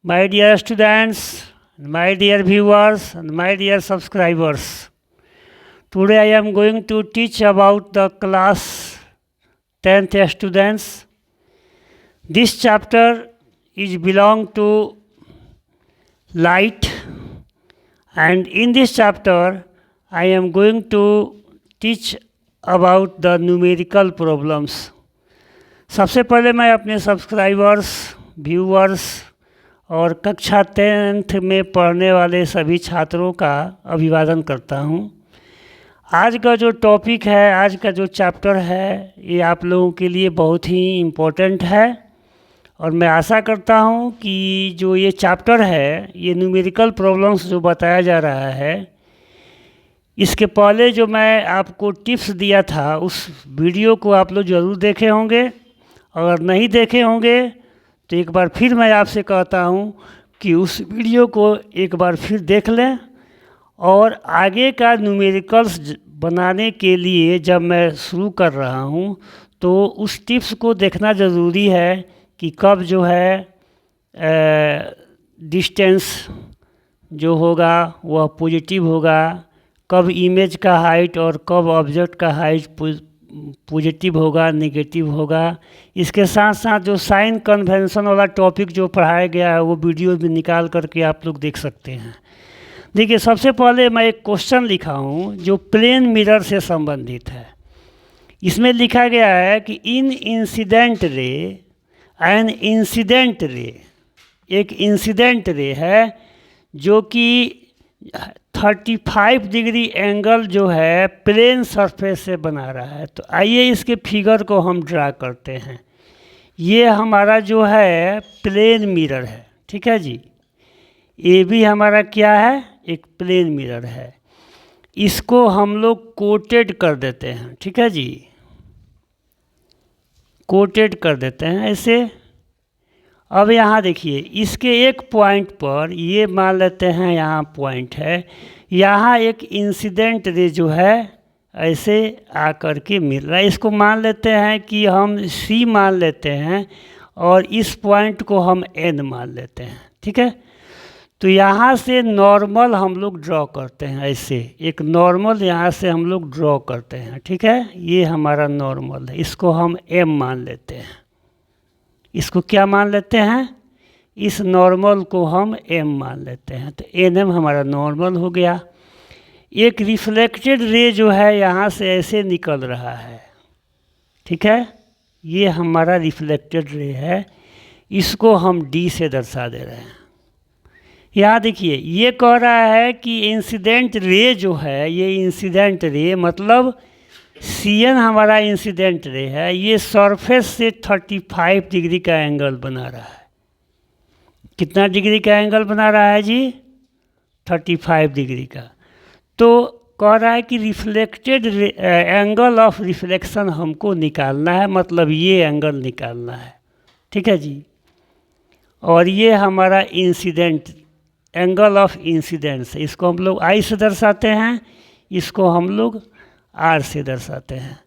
My dear students, my dear viewers, and my dear subscribers, today I am going to teach about the class 10th students. This chapter is belong to light, and in this chapter I am going to teach about the numerical problems. सबसे पहले मैं अपने subscribers, viewers और कक्षा 10th में पढ़ने वाले सभी छात्रों का अभिवादन करता हूँ। आज का जो टॉपिक है, आज का जो चैप्टर है, ये आप लोगों के लिए बहुत ही इम्पोर्टेंट है और मैं आशा करता हूँ कि जो ये चैप्टर है, ये न्यूमेरिकल प्रॉब्लम्स जो बताया जा रहा है, इसके पहले जो मैं आपको टिप्स दिया था उस वीडियो को आप लोग ज़रूर देखे होंगे। अगर नहीं देखे होंगे तो एक बार फिर मैं आपसे कहता हूँ कि उस वीडियो को एक बार फिर देख लें और आगे का न्यूमेरिकल्स बनाने के लिए जब मैं शुरू कर रहा हूँ तो उस टिप्स को देखना ज़रूरी है कि कब जो है डिस्टेंस जो होगा वह पॉजिटिव होगा, कब इमेज का हाइट और कब ऑब्जेक्ट का हाइट पॉजिटिव होगा, नेगेटिव होगा। इसके साथ साथ जो साइन कन्वेंशन वाला टॉपिक जो पढ़ाया गया है वो वीडियो में निकाल करके आप लोग देख सकते हैं। देखिए, सबसे पहले मैं एक क्वेश्चन लिखा हूँ जो प्लेन मिरर से संबंधित है। इसमें लिखा गया है कि in incident ray an incident ray, एक इंसिडेंट रे है जो कि 35 डिग्री एंगल जो है प्लेन सरफेस से बना रहा है। तो आइए इसके फिगर को हम ड्रा करते हैं। ये हमारा जो है प्लेन मिरर है, ठीक है जी। ये भी हमारा क्या है, एक प्लेन मिरर है। इसको हम लोग कोटेड कर देते हैं, ठीक है जी, कोटेड कर देते हैं ऐसे। अब यहाँ देखिए, इसके एक पॉइंट पर ये मान लेते हैं यहाँ पॉइंट है, यहाँ एक इंसिडेंट रे जो है ऐसे आकर के मिल रहा है। इसको मान लेते हैं कि हम सी मान लेते हैं और इस पॉइंट को हम एन मान लेते हैं, ठीक है। तो यहाँ से नॉर्मल हम लोग ड्रॉ करते हैं ऐसे, एक नॉर्मल यहाँ से हम लोग ड्रॉ करते हैं, ठीक है। ये हमारा नॉर्मल है, इसको हम एम मान लेते हैं। इसको क्या मान लेते हैं, इस नॉर्मल को हम एम मान लेते हैं। तो एन एम हमारा नॉर्मल हो गया। एक रिफ्लेक्टेड रे जो है यहाँ से ऐसे निकल रहा है, ठीक है। ये हमारा रिफ्लेक्टेड रे है, इसको हम डी से दर्शा दे रहे हैं। यहाँ देखिए, ये कह रहा है कि इंसिडेंट रे जो है, ये इंसिडेंट रे मतलब सी एन हमारा इंसिडेंट रे है, ये सरफेस से 35 डिग्री का एंगल बना रहा है। कितना डिग्री का एंगल बना रहा है जी, 35 डिग्री का। तो कह रहा है कि रिफ्लेक्टेड एंगल ऑफ रिफ्लेक्शन हमको निकालना है, मतलब ये एंगल निकालना है, ठीक है जी। और ये हमारा इंसिडेंट एंगल ऑफ इंसिडेंस है, इसको हम लोग आई से दर्शाते हैं, इसको हम लोग आर से दर्शाते हैं।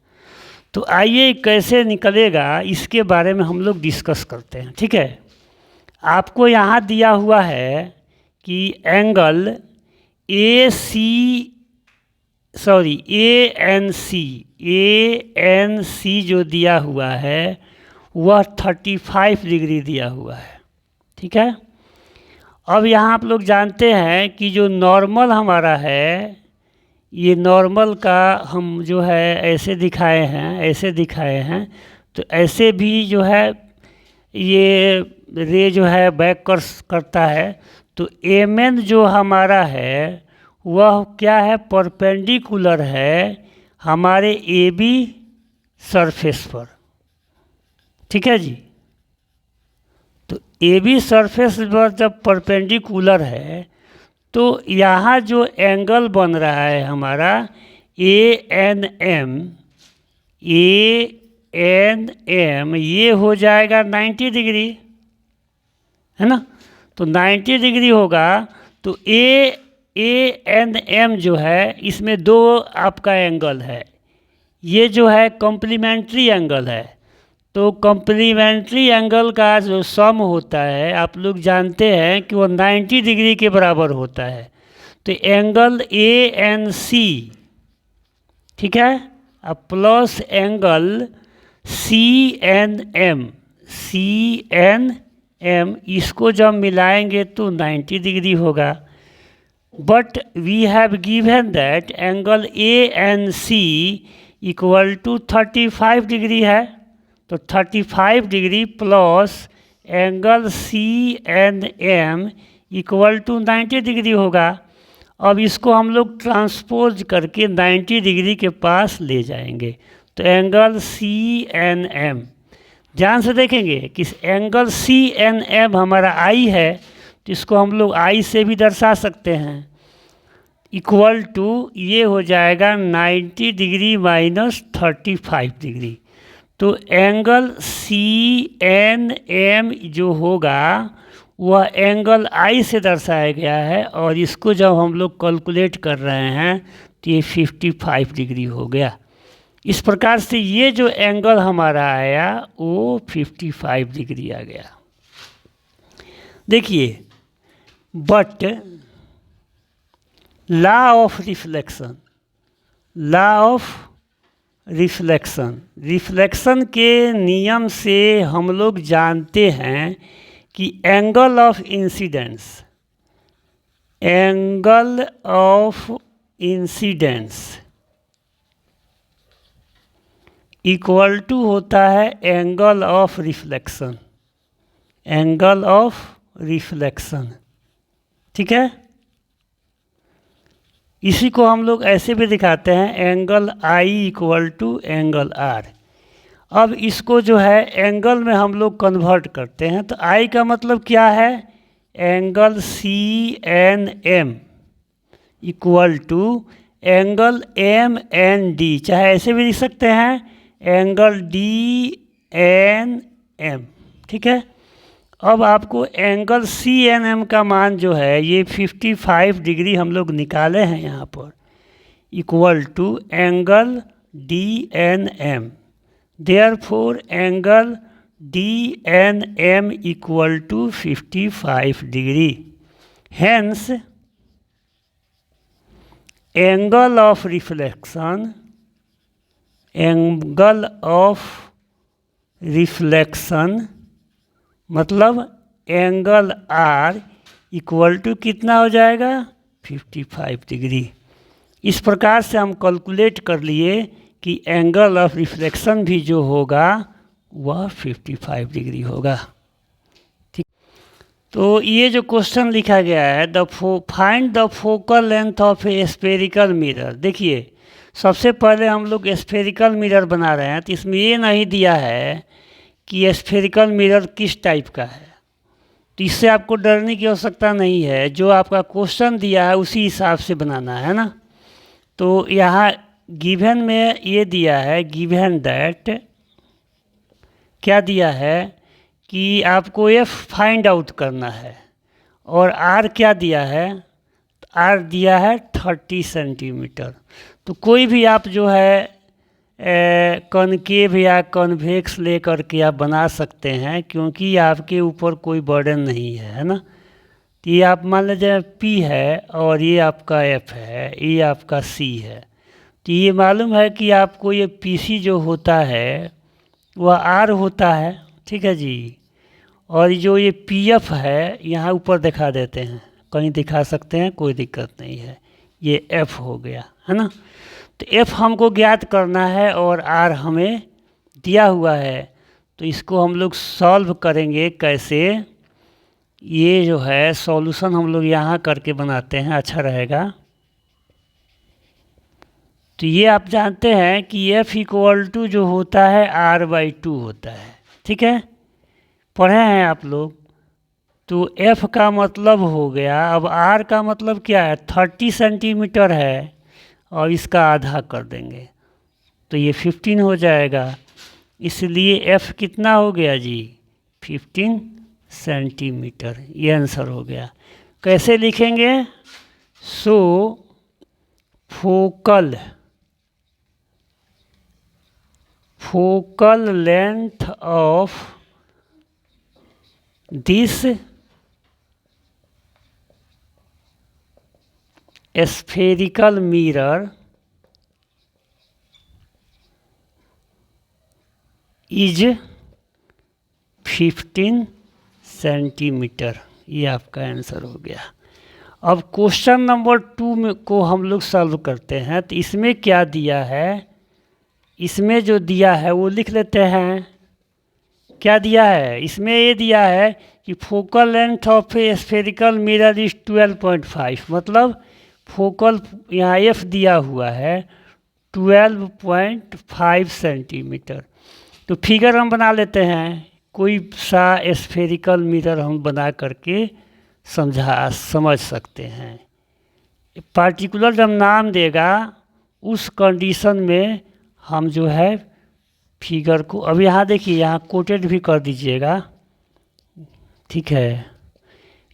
तो आइए कैसे निकलेगा इसके बारे में हम लोग डिस्कस करते हैं, ठीक है। आपको यहाँ दिया हुआ है कि एंगल ए एन सी जो दिया हुआ है वह 35 डिग्री दिया हुआ है, ठीक है। अब यहाँ आप लोग जानते हैं कि जो नॉर्मल हमारा है, ये नॉर्मल का हम जो है ऐसे दिखाए हैं, ऐसे दिखाए हैं। तो ऐसे भी जो है ये रे जो है बैक करता है। तो एम एन जो हमारा है वह क्या है, परपेंडिकुलर है हमारे ए बी सरफेस पर, ठीक है जी। तो ए बी सरफेस पर जब परपेंडिकुलर है तो यहाँ जो एंगल बन रहा है हमारा ए एन एम, ये हो जाएगा 90 डिग्री, है ना। तो 90 डिग्री होगा। तो ए एन एम जो है, इसमें दो आपका एंगल है, ये जो है कॉम्प्लीमेंट्री एंगल है। तो कॉम्प्लीमेंट्री एंगल का जो सम होता है आप लोग जानते हैं कि वो 90 डिग्री के बराबर होता है। तो एंगल ए एन सी, ठीक है, अब plus angle C N M, C N M, इसको जब मिलाएंगे तो 90 डिग्री होगा। But we have given that angle A N C equal to 35 degree है, तो 35 degree plus angle C N M equal to 90 degree होगा। अब इसको हम लोग ट्रांसपोज करके 90 डिग्री के पास ले जाएंगे। तो एंगल सी एन एम ध्यान से देखेंगे कि एंगल सी एन एम हमारा आई है, तो इसको हम लोग आई से भी दर्शा सकते हैं, इक्वल टू ये हो जाएगा 90 डिग्री माइनस 35 डिग्री। तो एंगल सी एन एम जो होगा वह एंगल आई से दर्शाया गया है, और इसको जब हम लोग कैलकुलेट कर रहे हैं तो ये 55 डिग्री हो गया। इस प्रकार से ये जो एंगल हमारा आया वो 55 डिग्री आ गया। देखिए, but law of reflection, law of reflection के नियम से हम लोग जानते हैं कि angle of incidence, angle of incidence equal to होता है angle of reflection, angle of reflection, ठीक है। इसी को हम लोग ऐसे भी दिखाते हैं, angle I equal to angle R. अब इसको जो है एंगल में हम लोग कन्वर्ट करते हैं, तो आई का मतलब क्या है, angle C N M equal to angle M N D, चाहे ऐसे भी लिख सकते हैं, एंगल डी एन एम, ठीक है। अब आपको एंगल सी एन एम का मान जो है ये 55 डिग्री हम लोग निकाले हैं यहाँ पर, equal to angle D N M, therefore angle D N M equal to 55 degree. Hence angle of reflection, angle of reflection मतलब एंगल आर इक्वल टू कितना हो जाएगा, 55 डिग्री। इस प्रकार से हम कैलकुलेट कर लिए कि एंगल ऑफ रिफ्लेक्शन भी जो होगा वह 55 डिग्री होगा, ठीक। तो ये जो क्वेश्चन लिखा गया है, find the focal length of A spherical mirror. देखिए, सबसे पहले हम लोग स्फेरिकल मिरर बना रहे हैं, तो इसमें ये नहीं दिया है कि स्फेरिकल मिरर किस टाइप का है, तो इससे आपको डरने की आवश्यकता नहीं है। जो आपका क्वेश्चन दिया है उसी हिसाब से बनाना है ना। तो यहाँ गिवन में ये दिया है, गिवन दैट क्या दिया है कि आपको एफ फाइंड आउट करना है, और आर क्या दिया है, आर दिया है 30 सेंटीमीटर। तो कोई भी आप जो है कॉनकेव या कॉन्वेक्स ले करके आप बना सकते हैं, क्योंकि आपके ऊपर कोई बर्डन नहीं है ना। तो ये आप मान लीजिए पी है और ये आपका एफ है, ये आपका सी है। तो ये मालूम है कि आपको ये पी सी जो होता है वह आर होता है, ठीक है जी। और जो ये पी एफ है यहाँ ऊपर दिखा देते हैं, कहीं दिखा सकते हैं, कोई दिक्कत नहीं है, ये एफ हो गया है ना। तो एफ हमको ज्ञात करना है और आर हमें दिया हुआ है। तो इसको हम लोग सॉल्व करेंगे कैसे, ये जो है सॉल्यूशन हम लोग यहाँ करके बनाते हैं, अच्छा रहेगा। तो ये आप जानते हैं कि एफ इक्वल टू जो होता है r/2 होता है, ठीक है, पढ़े हैं आप लोग। तो एफ का मतलब हो गया, अब आर का मतलब क्या है, 30 सेंटीमीटर है, और इसका आधा कर देंगे तो ये 15 हो जाएगा। इसलिए एफ कितना हो गया जी, 15 सेंटीमीटर, ये आंसर हो गया। कैसे लिखेंगे, so focal focal length of this spherical mirror is 15 centimetre. ये आपका आंसर हो गया। अब क्वेश्चन नंबर 2 में को हम लोग सॉल्व करते हैं। तो इसमें क्या दिया है, इसमें जो दिया है वो लिख लेते हैं। क्या दिया है इसमें, ये दिया है कि focal length of A spherical mirror is 12.5, मतलब फोकल यहाँ एफ दिया हुआ है 12.5 सेंटीमीटर। तो फिगर हम बना लेते हैं, कोई सा स्फेरिकल मिरर हम बना करके समझ सकते हैं। पार्टिकुलर जब नाम देगा उस कंडीशन में हम जो है फिगर को, अब यहाँ देखिए यहाँ कोटेड भी कर दीजिएगा, ठीक है।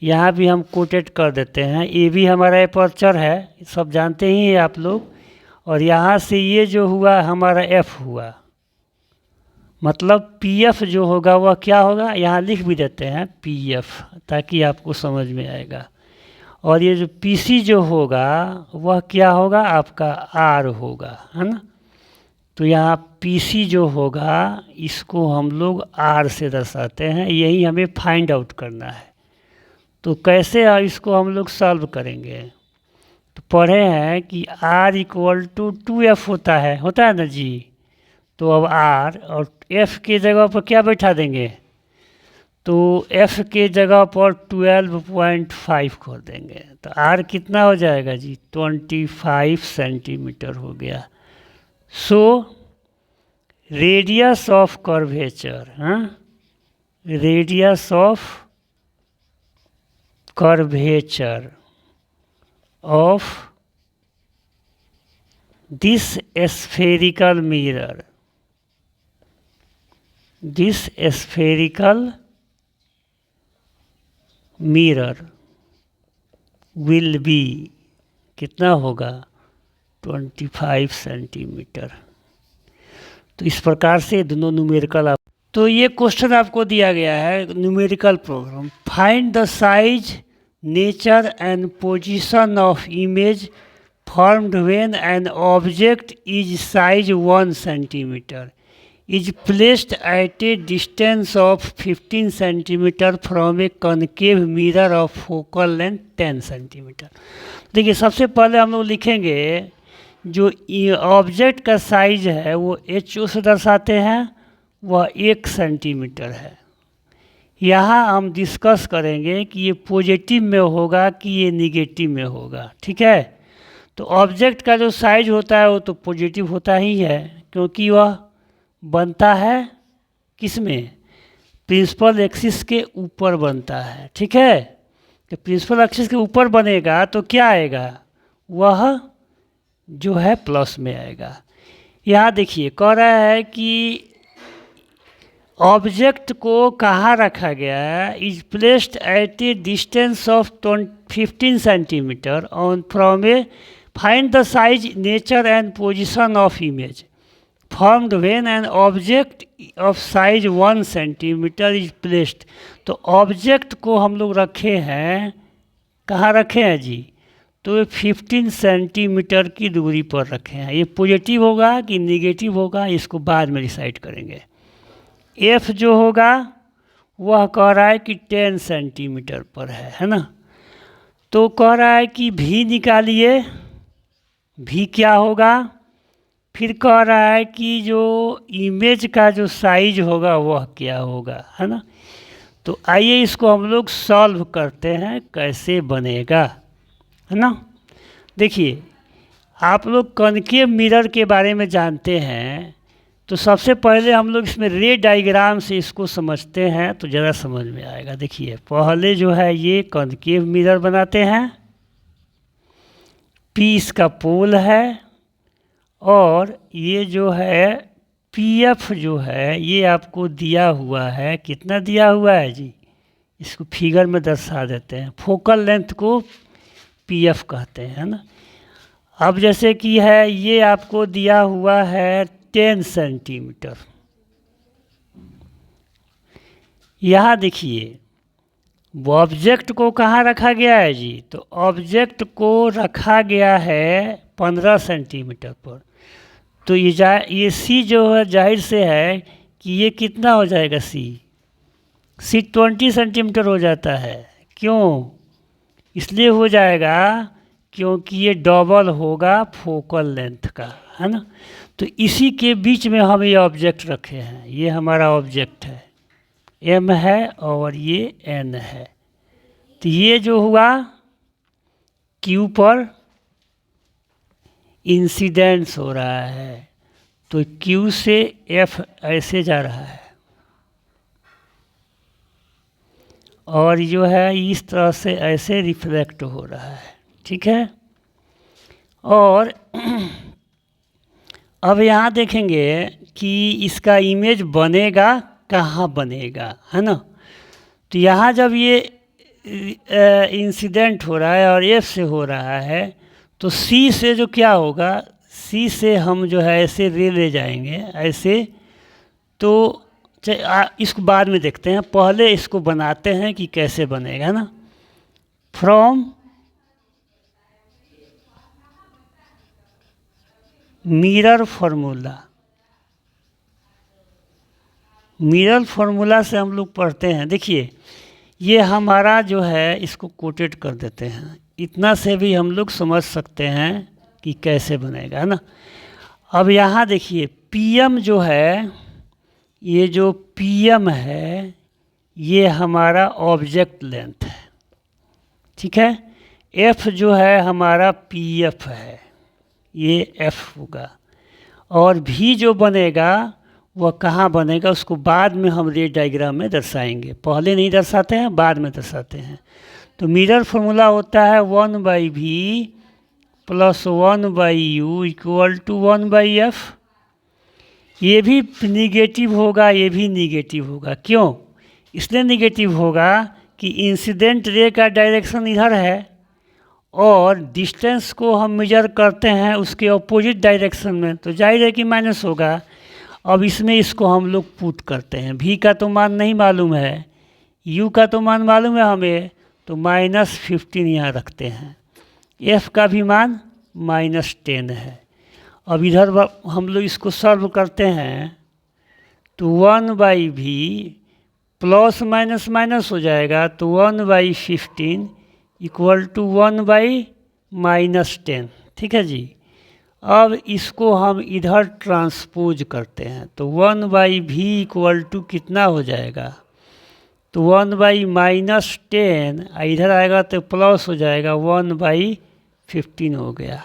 यहाँ भी हम कोटेड कर देते हैं। ये भी हमारा एपर्चर है, सब जानते ही हैं आप लोग। और यहाँ से ये जो हुआ हमारा एफ हुआ, मतलब पी एफ जो होगा वह क्या होगा, यहाँ लिख भी देते हैं पी एफ ताकि आपको समझ में आएगा। और ये जो पी सी जो होगा वह क्या होगा, आपका आर होगा, है ना। तो यहाँ पी सी जो होगा इसको हम लोग आर से दर्शाते हैं, यही हमें फाइंड आउट करना है। तो कैसे इसको हम लोग सॉल्व करेंगे, तो पढ़े हैं कि R इक्वल टू 2F होता है ना जी। तो अब R और F के जगह पर क्या बैठा देंगे, तो F के जगह पर 12.5 कर देंगे। तो R कितना हो जाएगा जी, 25 सेंटीमीटर हो गया। सो रेडियस ऑफ कर्वेचर, हाँ, radius of curvature of this spherical mirror, this spherical mirror will be कितना होगा 25 सेंटीमीटर। तो इस प्रकार से दोनों न्यूमेरिकल आप, तो ये क्वेश्चन आपको दिया गया है numerical program. Find the size, nature and position of image formed when an object is size 1 centimeter is placed at a distance of 15 centimeter from a concave mirror of focal length 10 centimeter। देखिए सबसे पहले हम लोग लिखेंगे जो object का size है वो एच से दर्शाते हैं, वह 1 सेंटीमीटर है। यहाँ हम डिस्कस करेंगे कि ये पॉजिटिव में होगा कि ये निगेटिव में होगा, ठीक है। तो ऑब्जेक्ट का जो साइज होता है वो तो पॉजिटिव होता ही है, क्योंकि वह बनता है किस में, प्रिंसिपल एक्सिस के ऊपर बनता है, ठीक है। तो प्रिंसिपल एक्सिस के ऊपर बनेगा तो क्या आएगा, वह जो है प्लस में आएगा। यहाँ देखिए कह रहा है कि ऑब्जेक्ट को कहाँ रखा गया है, is placed at A distance of 15 centimetre on from A, find the size, nature and position of image formed when an object of size 1 centimetre is placed. तो ऑब्जेक्ट को हम लोग रखे हैं, कहाँ रखे हैं जी, तो 15 सेंटीमीटर की दूरी पर रखे हैं। ये पॉजिटिव होगा कि निगेटिव होगा इसको बाद में डिसाइड करेंगे। एफ जो होगा वह कह रहा है कि 10 सेंटीमीटर पर है ना। तो कह रहा है कि भी निकालिए, भी क्या होगा, फिर कह रहा है कि जो इमेज का जो साइज होगा वह क्या होगा, है ना। तो आइए इसको हम लोग सॉल्व करते हैं, कैसे बनेगा, है ना। देखिए आप लोग कॉनकेव मिरर के बारे में जानते हैं, तो सबसे पहले हम लोग इसमें रे डायग्राम से इसको समझते हैं तो ज़रा समझ में आएगा। देखिए पहले जो है ये कॉनकेव मिरर बनाते हैं, पी इसका पोल है, और ये जो है पी एफ जो है ये आपको दिया हुआ है, कितना दिया हुआ है जी, इसको फिगर में दर्शा देते हैं। फोकल लेंथ को पी एफ कहते हैं ना। अब जैसे कि है ये आपको दिया हुआ है 10 सेंटीमीटर। यहाँ देखिए ऑब्जेक्ट को कहाँ रखा गया है जी, तो ऑब्जेक्ट को रखा गया है 15 सेंटीमीटर पर। तो ये सी जो है जाहिर से है कि ये कितना हो जाएगा, सी 20 सेंटीमीटर हो जाता है। क्यों इसलिए हो जाएगा, क्योंकि ये डबल होगा फोकल लेंथ का, है ना। तो इसी के बीच में हम ये ऑब्जेक्ट रखे हैं, ये हमारा ऑब्जेक्ट है, एम है और ये एन है। तो ये जो हुआ क्यू पर इंसिडेंस हो रहा है, तो क्यू से एफ ऐसे जा रहा है और जो है इस तरह से ऐसे रिफ्लेक्ट हो रहा है, ठीक है। और अब यहाँ देखेंगे कि इसका इमेज बनेगा कहाँ बनेगा, है ना। तो यहाँ जब ये इंसिडेंट हो रहा है और एफ से हो रहा है, तो सी से जो क्या होगा, सी से हम जो है ऐसे ले जाएंगे ऐसे। तो इसको बाद में देखते हैं, पहले इसको बनाते हैं कि कैसे बनेगा ना। From mirror formula, mirror formula से हम लोग पढ़ते हैं। देखिए ये हमारा जो है इसको कोटेड कर देते हैं, इतना से भी हम लोग समझ सकते हैं कि कैसे बनेगा, है ना। अब यहाँ देखिए पीएम जो है, ये जो पीएम है ये हमारा ऑब्जेक्ट लेंथ है, ठीक है। एफ जो है हमारा पीएफ है, ये एफ होगा। और भी जो बनेगा वह कहाँ बनेगा उसको बाद में हम रे डायग्राम में दर्शाएंगे, पहले नहीं दर्शाते हैं, बाद में दर्शाते हैं। तो मिरर फार्मूला होता है 1/v plus 1/u equal to 1/f। ये भी निगेटिव होगा, ये भी निगेटिव होगा। क्यों इसलिए निगेटिव होगा कि इंसिडेंट रे का डायरेक्शन इधर है और डिस्टेंस को हम मेजर करते हैं उसके अपोजिट डायरेक्शन में, तो जाहिर है कि माइनस होगा। अब इसमें इसको हम लोग पुट करते हैं, v का तो मान नहीं मालूम है, u का तो मान मालूम है हमें, तो -15 यहाँ रखते हैं। f का भी मान -10 है। अब इधर हम लोग इसको सॉल्व करते हैं तो 1/v प्लस माइनस माइनस हो जाएगा, तो 1/15 इक्वल टू 1/-10, ठीक है जी। अब इसको हम इधर ट्रांसपोज करते हैं, तो 1/v इक्वल टू कितना हो जाएगा, तो 1/-10, इधर आएगा तो प्लस हो जाएगा, 1/15 हो गया।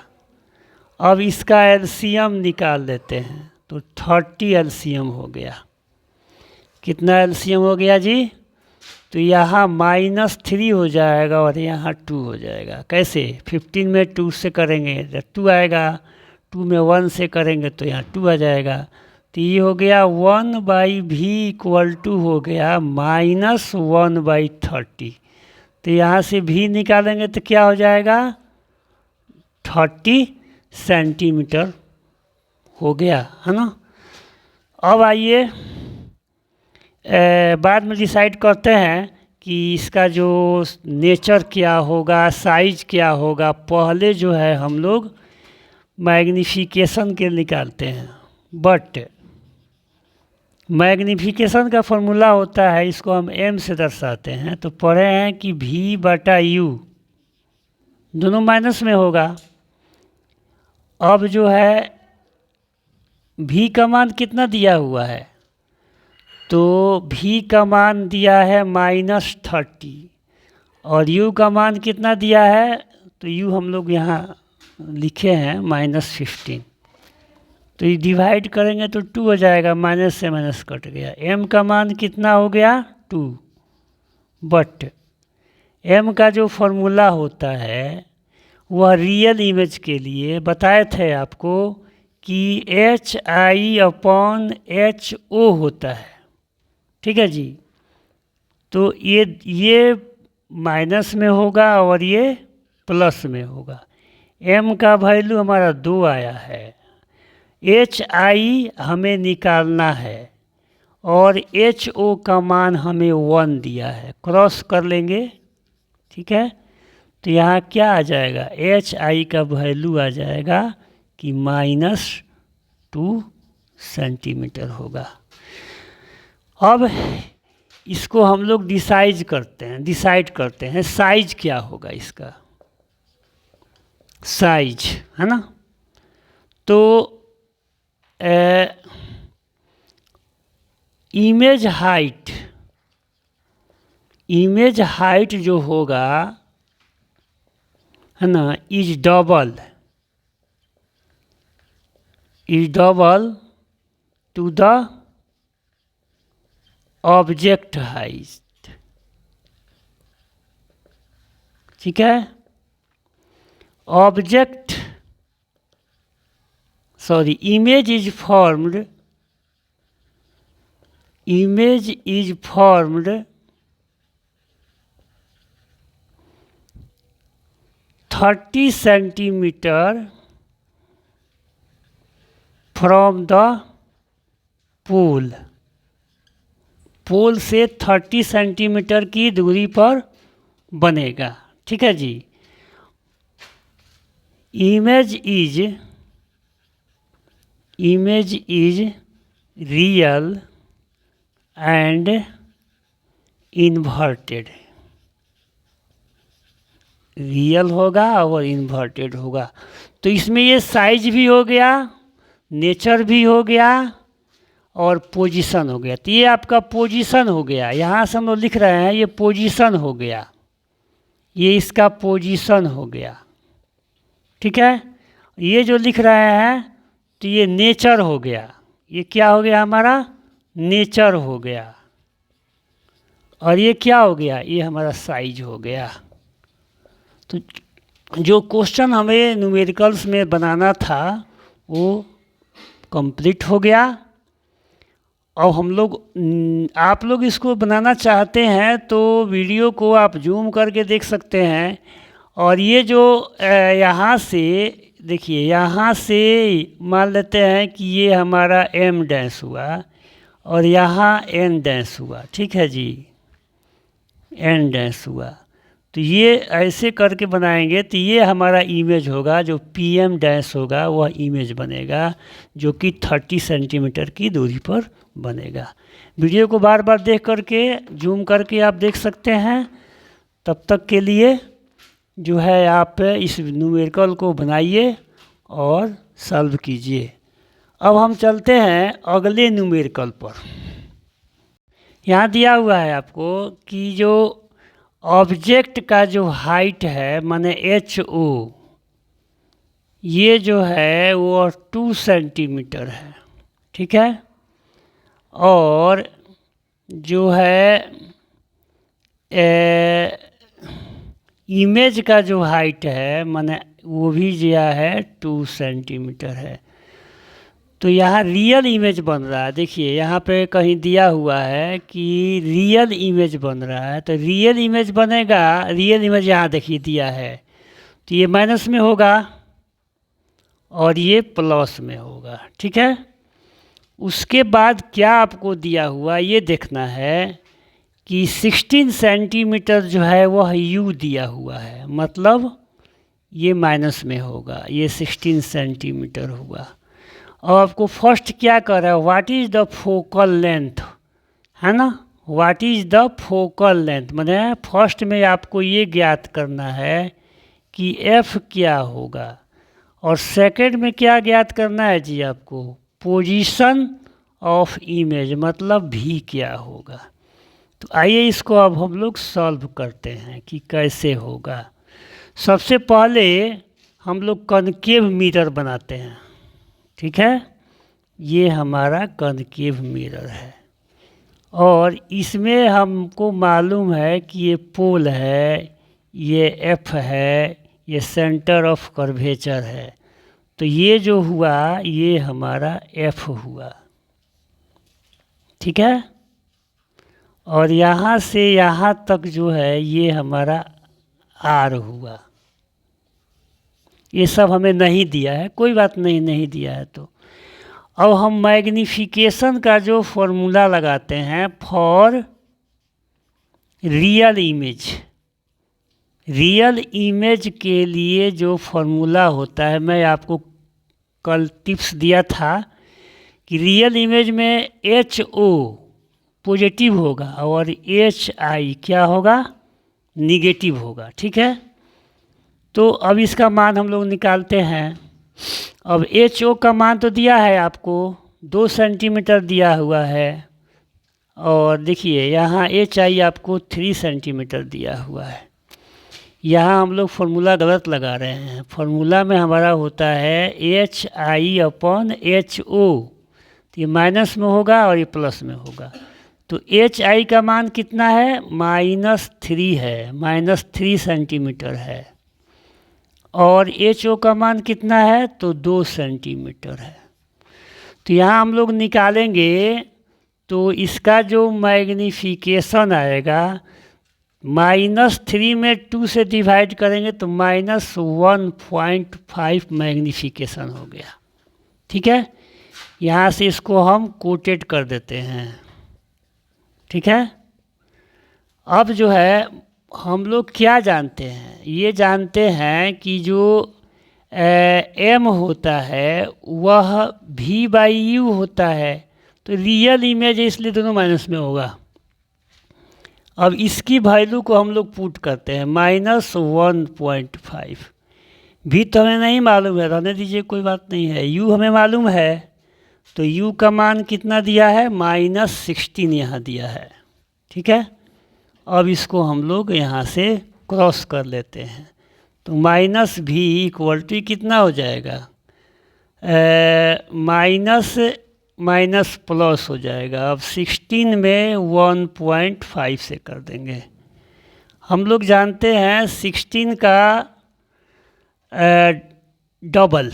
अब इसका एलसीएम निकाल लेते हैं, तो 30 एलसीएम हो गया। कितना एलसीएम हो गया जी, तो यहाँ -3 हो जाएगा और यहाँ 2 हो जाएगा। कैसे, 15 में 2 से करेंगे तो 2 आएगा, 2 में 1 से करेंगे तो यहाँ 2 आ जाएगा। तो ये हो गया 1/v इक्वल टू हो गया -1/30। तो यहाँ से v निकालेंगे तो क्या हो जाएगा, 30 सेंटीमीटर हो गया, है ना। अब आइए बाद में डिसाइड करते हैं कि इसका जो नेचर क्या होगा, साइज क्या होगा। पहले जो है हम लोग मैग्नीफिकेशन के निकालते हैं, बट मैग्नीफिकेशन का फॉर्मूला होता है, इसको हम m से दर्शाते हैं। तो पढ़े हैं कि v/u दोनों माइनस में होगा। अब जो है v का मान कितना दिया हुआ है, तो v का मान दिया है -30 और u का मान कितना दिया है, तो u हम लोग यहाँ लिखे हैं -15। तो ये डिवाइड करेंगे तो 2 हो जाएगा, माइनस से माइनस कट गया। m का मान कितना हो गया, 2। बट m का जो फॉर्मूला होता है वह रियल इमेज के लिए बताए थे आपको कि HI/HO होता है, ठीक है जी। तो ये माइनस में होगा और ये प्लस में होगा। m का वैल्यू हमारा 2 आया है, HI हमें निकालना है और HO का मान हमें 1 दिया है, क्रॉस कर लेंगे। ठीक है, तो यहाँ क्या आ जाएगा, HI का वैल्यू आ जाएगा कि -2 सेंटीमीटर होगा। अब इसको हम लोग डिसाइड करते हैं साइज क्या होगा इसका, साइज है ना। तो इमेज हाइट जो होगा है ना, is double to the object height. ठीक है, image is formed 30 centimetre from the pole से 30 सेंटीमीटर की दूरी पर बनेगा। ठीक है जी, image is real and inverted, real होगा और इन्वर्टेड होगा। तो इसमें ये साइज भी हो गया, नेचर भी हो गया और पोजीशन हो गया। तो ये आपका पोजीशन हो गया, यहाँ से हम लोग लिख रहे हैं ये पोजीशन हो गया, ये इसका पोजीशन हो गया। ठीक है, ये जो लिख रहे हैं तो ये नेचर हो गया, ये क्या हो गया हमारा, नेचर हो गया। और ये क्या हो गया, ये हमारा साइज हो गया। तो जो क्वेश्चन हमें न्यूमेरिकल्स में बनाना था वो कंप्लीट हो गया। अब हम लोग आप लोग इसको बनाना चाहते हैं तो वीडियो को आप जूम करके देख सकते हैं। और ये जो यहाँ से देखिए, यहाँ से मान लेते हैं कि ये हमारा M डैश हुआ और यहाँ N डैश हुआ। ठीक है जी, N डैश हुआ। तो ये ऐसे करके बनाएंगे तो ये हमारा इमेज होगा, जो PM डैश होगा वह इमेज बनेगा, जो कि 30 सेंटीमीटर की दूरी पर बनेगा। वीडियो को बार बार देख करके जूम करके आप देख सकते हैं। तब तक के लिए जो है आप इस न्यूमेरिकल को बनाइए और सॉल्व कीजिए। अब हम चलते हैं अगले न्यूमेरिकल पर। यहाँ दिया हुआ है आपको कि जो ऑब्जेक्ट का जो हाइट है माने HO, ये जो है वो 2 सेंटीमीटर है। ठीक है, और जो है इमेज का जो हाइट है माने वो भी जो है 2 सेंटीमीटर है। तो यहाँ रियल इमेज बन रहा है। देखिए यहाँ पे कहीं दिया हुआ है कि रियल इमेज बन रहा है, तो रियल इमेज बनेगा, रियल इमेज यहाँ देखिए दिया है, तो ये माइनस में होगा और ये प्लस में होगा। ठीक है, उसके बाद क्या आपको दिया हुआ ये देखना है कि 16 सेंटीमीटर जो है वह यू दिया हुआ है, मतलब ये माइनस में होगा, ये 16 सेंटीमीटर हुआ। और आपको फर्स्ट क्या कर रहा है, what is the focal length, है ना, what is the focal length, मतलब फर्स्ट में आपको ये ज्ञात करना है कि एफ क्या होगा, और सेकंड में क्या ज्ञात करना है जी आपको, पोजीशन ऑफ इमेज, मतलब भी क्या होगा। तो आइए इसको अब हम लोग सॉल्व करते हैं कि कैसे होगा। सबसे पहले हम लोग कनकेव मिरर बनाते हैं। ठीक है, ये हमारा कनकेव मिरर है और इसमें हमको मालूम है कि ये पोल है, ये एफ है, ये सेंटर ऑफ कर्वेचर है। तो ये जो हुआ ये हमारा एफ हुआ। ठीक है, और यहाँ से यहाँ तक जो है ये हमारा आर हुआ। ये सब हमें नहीं दिया है, कोई बात नहीं, नहीं दिया है तो अब हम मैग्नीफिकेशन का जो फॉर्मूला लगाते हैं for real image, real image के लिए जो फॉर्मूला होता है, मैं आपको कल टिप्स दिया था कि रियल इमेज में HO पॉजिटिव होगा और HI क्या होगा, निगेटिव होगा। ठीक है, तो अब इसका मान हम लोग निकालते हैं। अब HO का मान तो दिया है आपको 2 सेंटीमीटर दिया हुआ है, और देखिए यहाँ HI आपको 3 सेंटीमीटर दिया हुआ है। यहाँ हम लोग फॉर्मूला गलत लगा रहे हैं। फॉर्मूला में हमारा होता है HI/HO, तो ये माइनस में होगा और ये प्लस में होगा। तो HI का मान कितना है, -3 है, -3 सेंटीमीटर है, और HO का मान कितना है, तो 2 सेंटीमीटर है। तो यहाँ हम लोग निकालेंगे तो इसका जो मैग्नीफिकेशन आएगा, -3 में 2 से डिवाइड करेंगे तो -1.5 मैग्नीफिकेशन हो गया। ठीक है, यहाँ से इसको हम कोटेड कर देते हैं। ठीक है, अब जो है हम लोग क्या जानते हैं, ये जानते हैं कि जो m होता है वह v/u होता है, तो रियल इमेज है इसलिए दोनों माइनस में होगा। अब इसकी वैल्यू को हम लोग पुट करते हैं -1.5। भी तो हमें नहीं मालूम है, रहने दीजिए कोई बात नहीं है। u हमें मालूम है, तो u का मान कितना दिया है, -16 यहाँ दिया है। ठीक है, अब इसको हम लोग यहाँ से क्रॉस कर लेते हैं, तो -v = कितना हो जाएगा, माइनस प्लस हो जाएगा। अब 16 में 1.5 से कर देंगे। हम लोग जानते हैं 16 का डबल,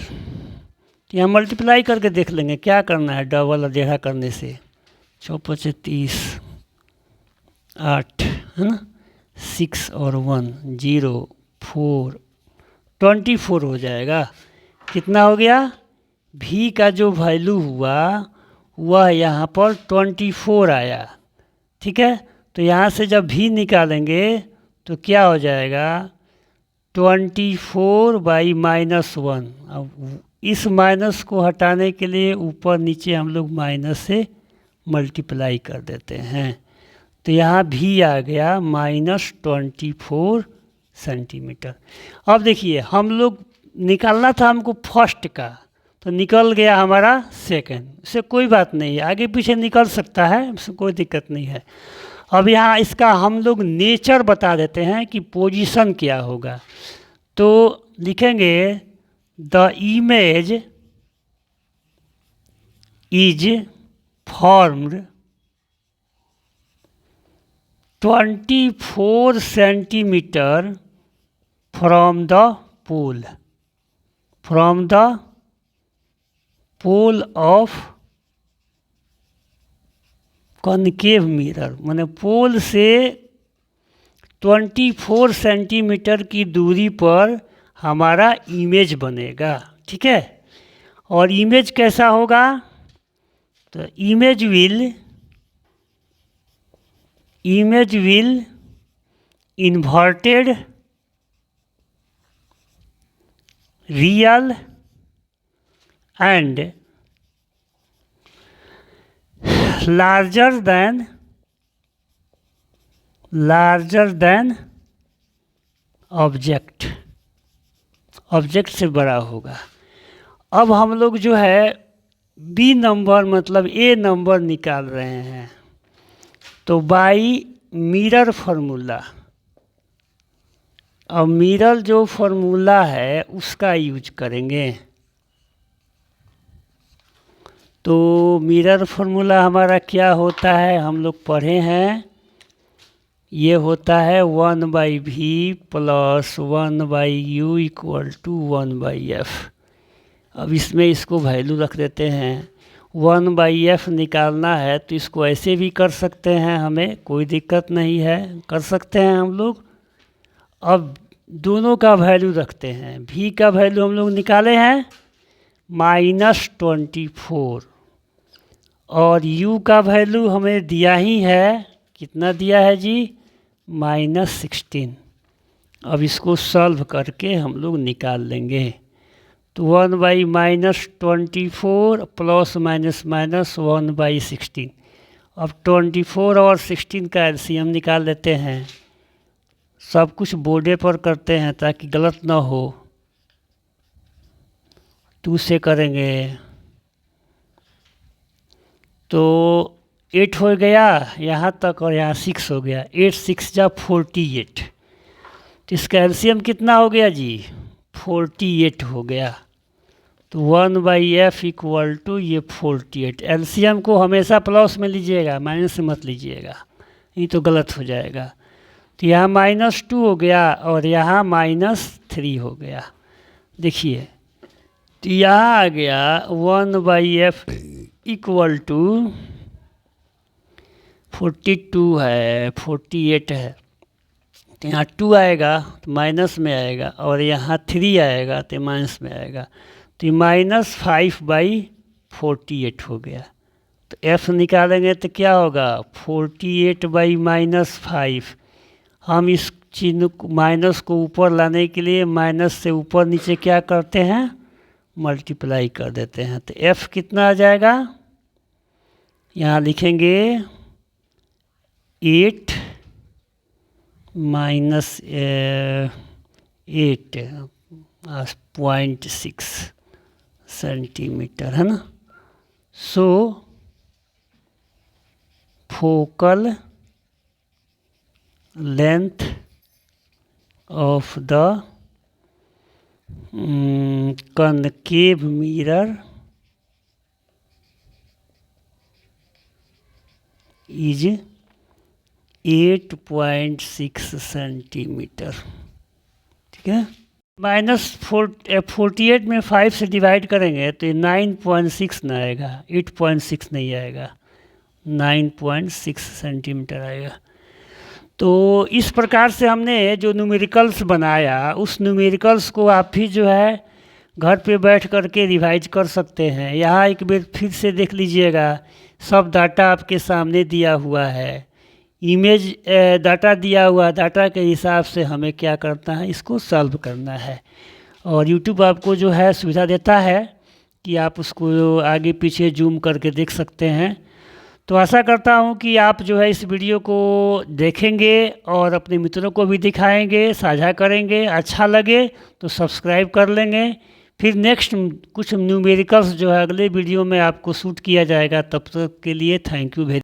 यहाँ मल्टीप्लाई करके देख लेंगे क्या करना है, डबल अधेरा करने से 4×5 = 30, 8 है ना, 6 और 1 0 4 24 हो जाएगा। कितना हो गया, v का जो वैल्यू हुआ वह यहाँ पर 24 आया। ठीक है, तो यहाँ से जब v निकालेंगे तो क्या हो जाएगा, 24/-1। अब इस माइनस को हटाने के लिए ऊपर नीचे हम लोग माइनस से मल्टीप्लाई कर देते हैं, तो यहाँ v आ गया -24 सेंटीमीटर। अब देखिए हम लोग निकालना था हमको फर्स्ट का, तो निकल गया हमारा सेकंड, इससे कोई बात नहीं है, आगे पीछे निकल सकता है, इससे कोई दिक्कत नहीं है। अब यहाँ इसका हम लोग नेचर बता देते हैं कि पोजीशन क्या होगा, तो लिखेंगे the image is formed 24 centimetre from the pole of concave mirror, माने पोल से 24 सेंटीमीटर की दूरी पर हमारा इमेज बनेगा। ठीक है, और इमेज कैसा होगा, तो image will inverted real and larger than object से बड़ा होगा। अब हम लोग जो है बी नंबर मतलब ए नंबर निकाल रहे हैं, तो बाई मिरर फार्मूला, अब मिरर जो फार्मूला है उसका यूज करेंगे। तो मिरर फार्मूला हमारा क्या होता है, हम लोग पढ़े हैं, ये होता है 1/v + 1/u = 1/f। अब इसमें इसको वैल्यू रख देते हैं, 1/f निकालना है तो इसको ऐसे भी कर सकते हैं, हमें कोई दिक्कत नहीं है, कर सकते हैं हम लोग। अब दोनों का वैल्यू रखते हैं, v का वैल्यू हम लोग निकाले हैं -24 और u का वैल्यू हमें दिया ही है, कितना दिया है जी, -16। अब इसको सॉल्व करके हम लोग निकाल लेंगे। तो 1/-24 प्लस माइनस माइनस 1/16। अब 24 और 16 का एलसीएम निकाल लेते हैं। सब कुछ बोर्डे पर करते हैं ताकि गलत ना हो। 2 से करेंगे तो 8 हो गया यहाँ तक और यहाँ 6 हो गया। 8 6 जा 48। तो इसका एलसीएम कितना हो गया जी, 48 हो गया। तो 1/f इक्वल टू ये 48। एलसीएम को हमेशा प्लस में लीजिएगा, माइनस से मत लीजिएगा, ये तो गलत हो जाएगा। तो यहाँ -2 हो गया और यहाँ -3 हो गया। देखिए तो यहाँ आ गया 1/f इक्वल टू 42 है, 48 है। तो यहाँ 2 आएगा तो माइनस में आएगा और यहाँ 3 आएगा तो माइनस में आएगा। तो -5/48 हो गया। तो f निकालेंगे तो क्या होगा, 48/-5। हम इस चिन्ह माइनस को ऊपर लाने के लिए माइनस से ऊपर नीचे क्या करते हैं, मल्टीप्लाई कर देते हैं। तो f कितना आ जाएगा, यहाँ लिखेंगे 8 -8.6 सेंटीमीटर है ना। So focal length of the concave mirror is 8.6 centimetre. ठीक है, -48 में 5 से डिवाइड करेंगे तो ये 9.6 ना आएगा, 8.6 नहीं आएगा, 9.6 सेंटीमीटर आएगा। तो इस प्रकार से हमने जो न्यूमेरिकल्स बनाया, उस न्यूमेरिकल्स को आप भी जो है घर पे बैठ कर के रिवाइज कर सकते हैं। यहाँ एक बार फिर से देख लीजिएगा, सब डाटा आपके सामने दिया हुआ है, इमेज डाटा दिया हुआ, डाटा के हिसाब से हमें क्या करना है, इसको सॉल्व करना है। और YouTube आपको जो है सुविधा देता है कि आप उसको आगे पीछे जूम करके देख सकते हैं। तो आशा करता हूँ कि आप जो है इस वीडियो को देखेंगे और अपने मित्रों को भी दिखाएंगे, साझा करेंगे। अच्छा लगे तो सब्सक्राइब कर लेंगे। फिर नेक्स्ट कुछ न्यूमेरिकल्स जो है अगले वीडियो में आपको शूट किया जाएगा। तब तक के लिए थैंक यू वेरी